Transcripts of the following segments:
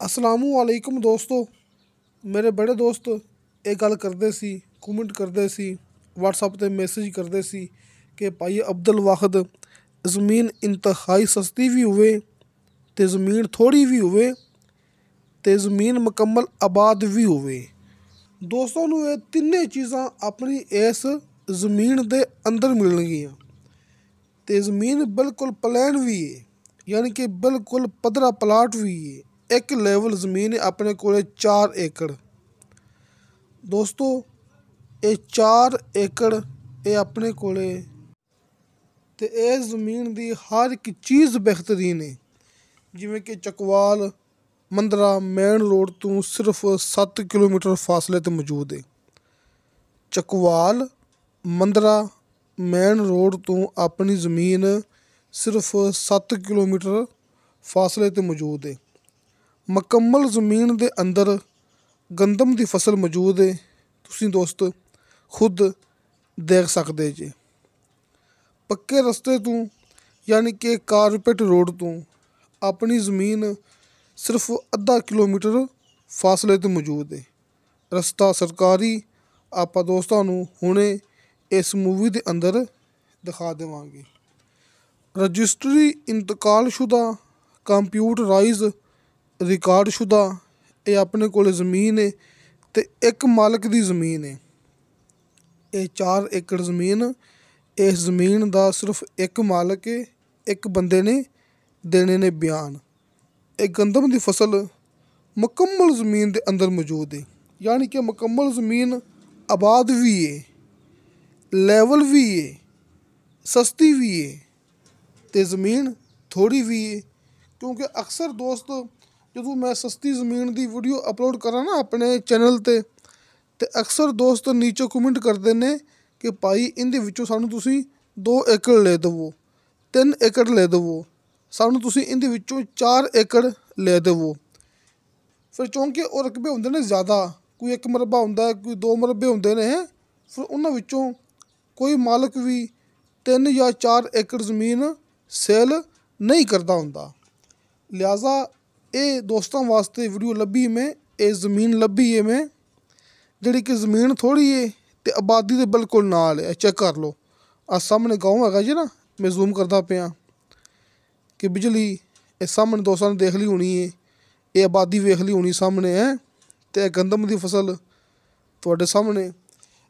असलामुअलैकुम दोस्तों। मेरे बड़े दोस्त ये गल करते सी, कमेंट करते सी, व्हाट्सएप ते मैसेज करते सी कि भाई अब्दुल वाहिद ज़मीन इंतहाई सस्ती भी होवे ते ज़मीन थोड़ी भी होवे ते ज़मीन मुकम्मल आबाद भी होवे। दोस्तों नूं ये तिन्ने चीज़ां अपनी इस ज़मीन दे अंदर मिलणगियां ते ज़मीन बिल्कुल प्लेन भी है, यानी कि बिल्कुल पद्धरा प्लाट भी है। एक लेवल ज़मीन है अपने कोले 4 एकड़। दोस्तों ये 4 एकड़ ये अपने कोले ते इस ज़मीन दी हर एक चीज़ बेहतरीन है। जिमें कि चकवाल मंदरा मेन रोड तो सिर्फ 7 किलोमीटर फासले ते मौजूद है। चकवाल मंदरा मेन रोड तो अपनी ज़मीन सिर्फ 7 किलोमीटर फासले ते मौजूद है। मुकम्मल ज़मीन दे अंदर गंदम दी फसल मौजूद है। तुसीं दोस्त खुद देख सकते जे। पक्के रस्ते तो यानी कि कारपेट रोड तो अपनी ज़मीन सिर्फ अद्धा किलोमीटर फासले ते मौजूद है। रस्ता सरकारी आपां दोस्तां नूं हुणे इस मूवी दे अंदर दिखा देवांगे। रजिस्ट्री इंतकालशुदा कंप्यूटराइज रिकॉर्डशुदा ये अपने कोल ज़मीन है ते एक मालक दी ज़मीन है। ये 4 एकड़ ज़मीन, इस ज़मीन दा सिर्फ एक मालक है, एक बंदे ने देने ने बयान। ये गंदम दी फसल मुकम्मल ज़मीन दे अंदर मौजूद है, यानी कि मुकम्मल ज़मीन आबाद भी है, लेवल भी है, सस्ती भी है ते ज़मीन थोड़ी भी है। क्योंकि अक्सर दोस्त जो मैं सस्ती ज़मीन दी वीडियो अपलोड करा ना अपने चैनल ते अक्सर दोस्त नीचे कमेंट करते हैं कि भाई इंदे विचों सानूं तुसीं 2 एकड़ ले देवो, 3 एकड़ ले देवो, सानूं तुसीं इंदे विचों 4 एकड़ ले देवो। फिर चूंकि वो रकबे होंदे ने ज़्यादा, कोई 1 मरबा होंदा है, कोई 2 मरबे होंदे ने, फिर उन्हां विचों कोई मालक भी 3 या 4 एकड़ ज़मीन सेल नहीं करता होंदा। लिहाजा ये दोस्तों वास्ते वीडियो लब्भी मैं, ये ज़मीन लब्भी है मैं जिहड़ी कि ज़मीन थोड़ी है ते आबादी दे बिल्कुल नाल है। चेक कर लो, आ सामने गाँव हैगा जी ना, मैं जूम करदा पिया कि बिजली ये सामने दोस्तां ने देख ली होनी है, ये आबादी वेख ली होनी सामने है ते गंदम दी फसल तुहाडे सामने।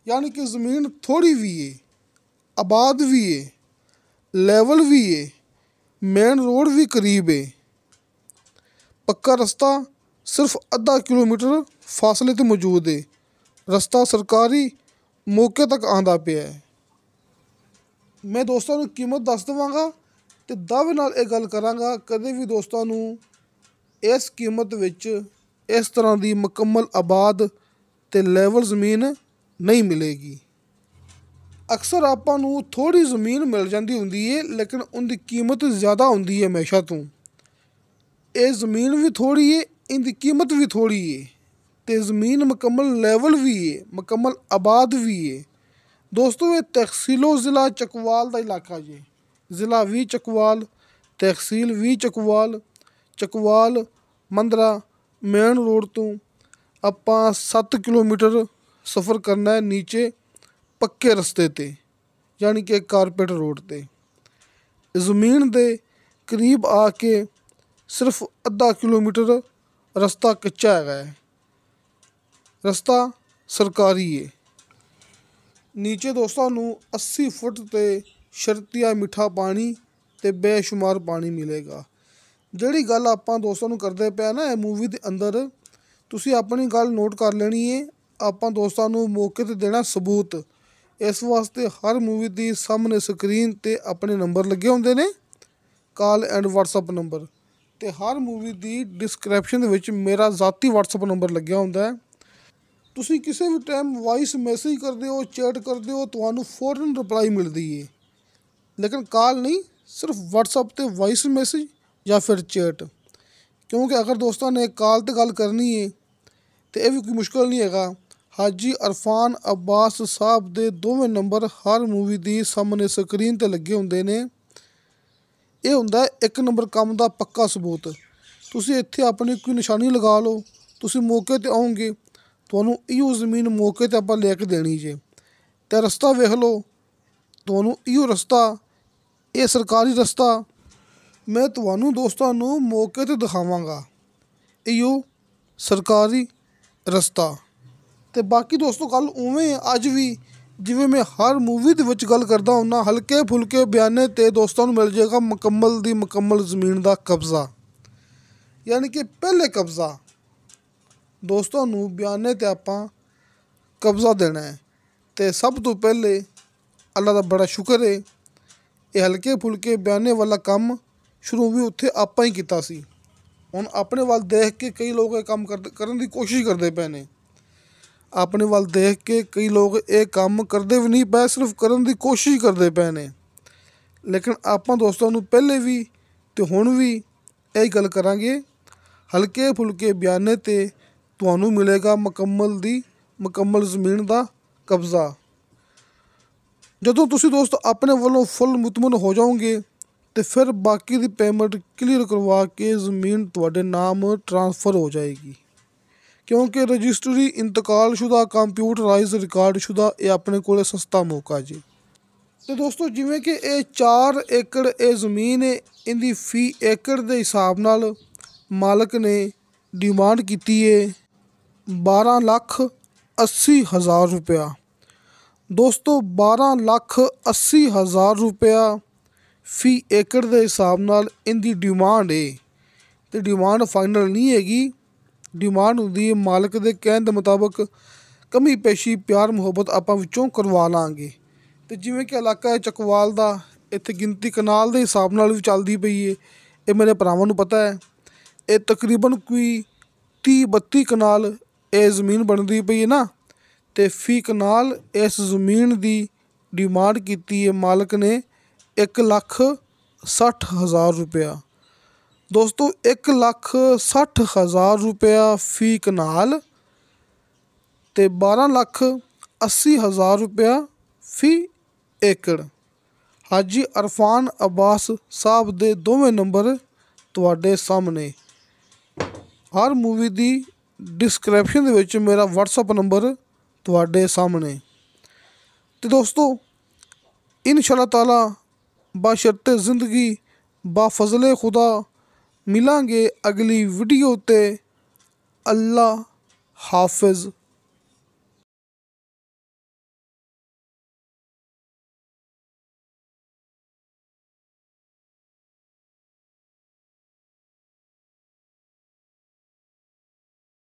यानी कि ज़मीन थोड़ी भी है, आबाद भी है, लेवल भी है, मेन रोड भी करीब है, पक्का रास्ता सिर्फ अद्धा किलोमीटर फासले ते मौजूद है, रस्ता सरकारी मौके तक आंदा पिया है। मैं दोस्तों नूं कीमत दस देवांगा ते दावे नाल ये गल करांगा, कदे भी दोस्तों नूं इस कीमत विच इस तरह दी मुकम्मल आबाद ते लेवल ज़मीन नहीं मिलेगी। अक्सर आपां नूं थोड़ी ज़मीन मिल जाती हुंदी है, लेकिन उनकी कीमत ज़्यादा हुंदी है हमेशा तो। ये ज़मीन भी थोड़ी है, इनकी कीमत भी थोड़ी है ते ज़मीन मुकम्मल लेवल भी है, मुकम्मल आबाद भी है। दोस्तों ये तहसीलो ज़िला चकवाल का इलाका जी, ज़िला भी चकवाल, तहसील भी चकवाल। चकवाल मंदरा मेन रोड तो आपां 7 किलोमीटर सफ़र करना है नीचे पक्के रस्ते ते, यानी कि कारपेट रोड ते। ज़मीन दे करीब आके सिर्फ अद्धा किलोमीटर रस्ता कच्चा है, रस्ता सरकारी है। नीचे दोस्तों नूं 80 फुट ते शर्तिया मिठा पानी ते बेशुमार पानी मिलेगा। जिहड़ी गल आपां दोस्तां नूं करदे पे ना इह मूवी दे अंदर, तुसीं अपनी गल नोट कर लेनी है। आपां दोस्तां नूं मौके ते देना सबूत। इस वास्ते हर मूवी दी सामने स्क्रीन ते अपने नंबर लगे हुंदे ने, कॉल एंड व्हाट्सअप नंबर, ते हर मूवी दी डिस्क्रिप्शन दे विच मेरा ज़ाती व्हाट्सअप नंबर लग्या हुंदा है। तुसीं किसी भी टाइम वॉइस मैसेज करदे हो, चैट करदे हो, तुहानूं फौरन रिप्लाई मिलदी है, लेकिन कॉल नहीं, सिर्फ व्हाट्सअप ते वॉइस मैसेज या फिर चैट। क्योंकि अगर दोस्तों ने कॉल ते गल करनी है तो यह भी कोई मुश्किल नहीं हैगा। हाजी अरफान अब्बास साहब दे दोवें नंबर हर मूवी दी सामने स्क्रीन ते लगे हुंदे ने। यह हुंदा 1 नंबर काम दा पक्का सबूत। ਤੁਸੀਂ ਇੱਥੇ ਆਪਣੀ ਕੋਈ ਨਿਸ਼ਾਨੀ ਲਗਾ ਲਓ। ਤੁਸੀਂ ਮੌਕੇ 'ਤੇ ਆਓਗੇ, ਤੁਹਾਨੂੰ ਇਹੋ ਜ਼ਮੀਨ ਮੌਕੇ 'ਤੇ ਆਪਾਂ ਲੈ ਕੇ ਦੇਣੀ ਜੇ। ਅਤੇ ਰਸਤਾ ਵੇਖ ਲਓ, ਤੁਹਾਨੂੰ ਇਹੋ ਰਸਤਾ, ਇਹ ਸਰਕਾਰੀ ਰਸਤਾ ਮੈਂ ਤੁਹਾਨੂੰ ਦੋਸਤਾਂ ਨੂੰ ਮੌਕੇ 'ਤੇ ਦਿਖਾਵਾਂਗਾ। ਇਹੋ ਸਰਕਾਰੀ ਰਸਤਾ। ਅਤੇ ਬਾਕੀ ਦੋਸਤੋ ਗੱਲ ਉਵੇਂ ਅੱਜ ਵੀ ਜਿਵੇਂ ਮੈਂ ਹਰ ਮੂਵੀ ਦੇ ਵਿੱਚ ਗੱਲ ਕਰਦਾ ਹੁੰਦਾ, ਹਲਕੇ ਫੁਲਕੇ ਬਿਆਨੇ 'ਤੇ ਦੋਸਤਾਂ ਨੂੰ ਮਿਲ ਜਾਏਗਾ ਮੁਕੰਮਲ ਦੀ ਮੁਕੰਮਲ ਜ਼ਮੀਨ ਦਾ ਕਬਜ਼ਾ, ਯਾਨੀ ਕਿ ਪਹਿਲੇ ਕਬਜ਼ਾ। ਦੋਸਤਾਂ ਨੂੰ ਬਿਆਨੇ 'ਤੇ ਆਪਾਂ ਕਬਜ਼ਾ ਦੇਣਾ ਹੈ। ਅਤੇ ਸਭ ਤੋਂ ਪਹਿਲੇ ਅੱਲਾ ਦਾ ਬੜਾ ਸ਼ੁਕਰ ਹੈ, ਇਹ ਹਲਕੇ ਫੁਲਕੇ ਬਿਆਨੇ ਵਾਲਾ ਕੰਮ ਸ਼ੁਰੂ ਵੀ ਉੱਥੇ ਆਪਾਂ ਹੀ ਕੀਤਾ ਸੀ। ਹੁਣ ਆਪਣੇ ਵੱਲ ਦੇਖ ਕੇ ਕਈ ਲੋਕ ਇਹ ਕੰਮ ਕਰਨ ਦੀ ਕੋਸ਼ਿਸ਼ ਕਰਦੇ ਪਏ ਨੇ। ਆਪਣੇ ਵੱਲ ਦੇਖ ਕੇ ਕਈ ਲੋਕ ਇਹ ਕੰਮ ਕਰਦੇ ਵੀ ਨਹੀਂ ਪਏ, ਸਿਰਫ ਕਰਨ ਦੀ ਕੋਸ਼ਿਸ਼ ਕਰਦੇ ਪਏ ਨੇ। ਲੇਕਿਨ ਆਪਾਂ ਦੋਸਤਾਂ ਨੂੰ ਪਹਿਲੇ ਵੀ ਅਤੇ ਹੁਣ ਵੀ ਇਹੀ ਗੱਲ ਕਰਾਂਗੇ, ਹਲਕੇ ਫੁਲਕੇ ਬਿਆਨੇ 'ਤੇ ਤੁਹਾਨੂੰ ਮਿਲੇਗਾ ਮੁਕੰਮਲ ਦੀ ਮੁਕੰਮਲ ਜ਼ਮੀਨ ਦਾ ਕਬਜ਼ਾ। ਜਦੋਂ ਤੁਸੀਂ ਦੋਸਤ ਆਪਣੇ ਵੱਲੋਂ ਫੁੱਲ ਮੁਤਮਿਨ ਹੋ ਜਾਓਗੇ ਅਤੇ ਫਿਰ ਬਾਕੀ ਦੀ ਪੇਮੈਂਟ ਕਲੀਅਰ ਕਰਵਾ ਕੇ ਜ਼ਮੀਨ ਤੁਹਾਡੇ ਨਾਮ ਟਰਾਂਸਫਰ ਹੋ ਜਾਏਗੀ। ਕਿਉਂਕਿ ਰਜਿਸਟਰੀ ਇੰਤਕਾਲਸ਼ੁਦਾ ਕੰਪਿਊਟਰਾਈਜ਼ ਰਿਕਾਰਡਸ਼ੁਦਾ ਇਹ ਆਪਣੇ ਕੋਲ ਸਸਤਾ ਮੌਕਾ ਜੀ। ਅਤੇ ਦੋਸਤੋ ਜਿਵੇਂ ਕਿ ਇਹ 4 ਏਕੜ ਇਹ ਜ਼ਮੀਨ ਹੈ, ਇਹਦੀ ਫੀ ਏਕੜ ਦੇ ਹਿਸਾਬ ਨਾਲ ਮਾਲਕ ਨੇ ਡਿਮਾਂਡ ਕੀਤੀ ਹੈ 12,80,000 ਰੁਪਇਆ। ਦੋਸਤੋ 12,80,000 ਰੁਪਇਆ ਫੀ ਏਕੜ ਦੇ ਹਿਸਾਬ ਨਾਲ ਇਹਦੀ ਡਿਮਾਂਡ ਹੈ। ਅਤੇ ਡਿਮਾਂਡ ਫਾਈਨਲ ਨਹੀਂ ਹੈਗੀ, ਡਿਮਾਂਡ ਹੁੰਦੀ ਹੈ ਮਾਲਕ ਦੇ ਕਹਿਣ ਦੇ ਮੁਤਾਬਕ। ਕਮੀ ਪੇਸ਼ੀ ਪਿਆਰ ਮੁਹੱਬਤ ਆਪਾਂ ਵਿੱਚੋਂ ਕਰਵਾ ਲਾਂਗੇ। ਅਤੇ ਜਿਵੇਂ ਕਿ ਇਲਾਕਾ ਹੈ ਚੱਕਵਾਲ ਦਾ, ਇੱਥੇ ਗਿਣਤੀ ਕਨਾਲ ਦੇ ਹਿਸਾਬ ਨਾਲ ਵੀ ਚੱਲਦੀ ਪਈ ਹੈ। ਇਹ ਮੇਰੇ ਭਰਾਵਾਂ ਨੂੰ ਪਤਾ ਹੈ। ਇਹ ਤਕਰੀਬਨ ਕੋਈ 30-32 ਕਨਾਲ ਇਹ ਜ਼ਮੀਨ ਬਣਦੀ ਪਈ ਹੈ ਨਾ। ਅਤੇ ਫੀ ਕਨਾਲ ਇਸ ਜ਼ਮੀਨ ਦੀ ਡਿਮਾਂਡ ਕੀਤੀ ਹੈ ਮਾਲਕ ਨੇ 1,60,000 ਰੁਪਇਆ। ਦੋਸਤੋ 1,60,000 ਰੁਪਇਆ ਫੀ ਕਨਾਲ ਅਤੇ 12,80,000 ਰੁਪਇਆ ਫੀ ਏਕੜ। ਹਾਜੀ ਅਰਫਾਨ ਅਬਾਸ ਸਾਹਿਬ ਦੇ ਦੋਵੇਂ ਨੰਬਰ ਤੁਹਾਡੇ ਸਾਹਮਣੇ। ਹਰ ਮੂਵੀ ਦੀ ਡਿਸਕ੍ਰਿਪਸ਼ਨ ਦੇ ਵਿੱਚ ਮੇਰਾ WhatsApp ਨੰਬਰ ਤੁਹਾਡੇ ਸਾਹਮਣੇ। ਅਤੇ ਦੋਸਤੋ ਇਨਸ਼ਾ ਅੱਲਾਹ ਤਾਲਾ ਬਸ਼ਰਤੇ ਜ਼ਿੰਦਗੀ ਬਾਫਜ਼ਲੇ ਖੁਦਾ ਮਿਲਾਂਗੇ ਅਗਲੀ ਵੀਡੀਓ 'ਤੇ। ਅੱਲਾ ਹਾਫਿਜ਼।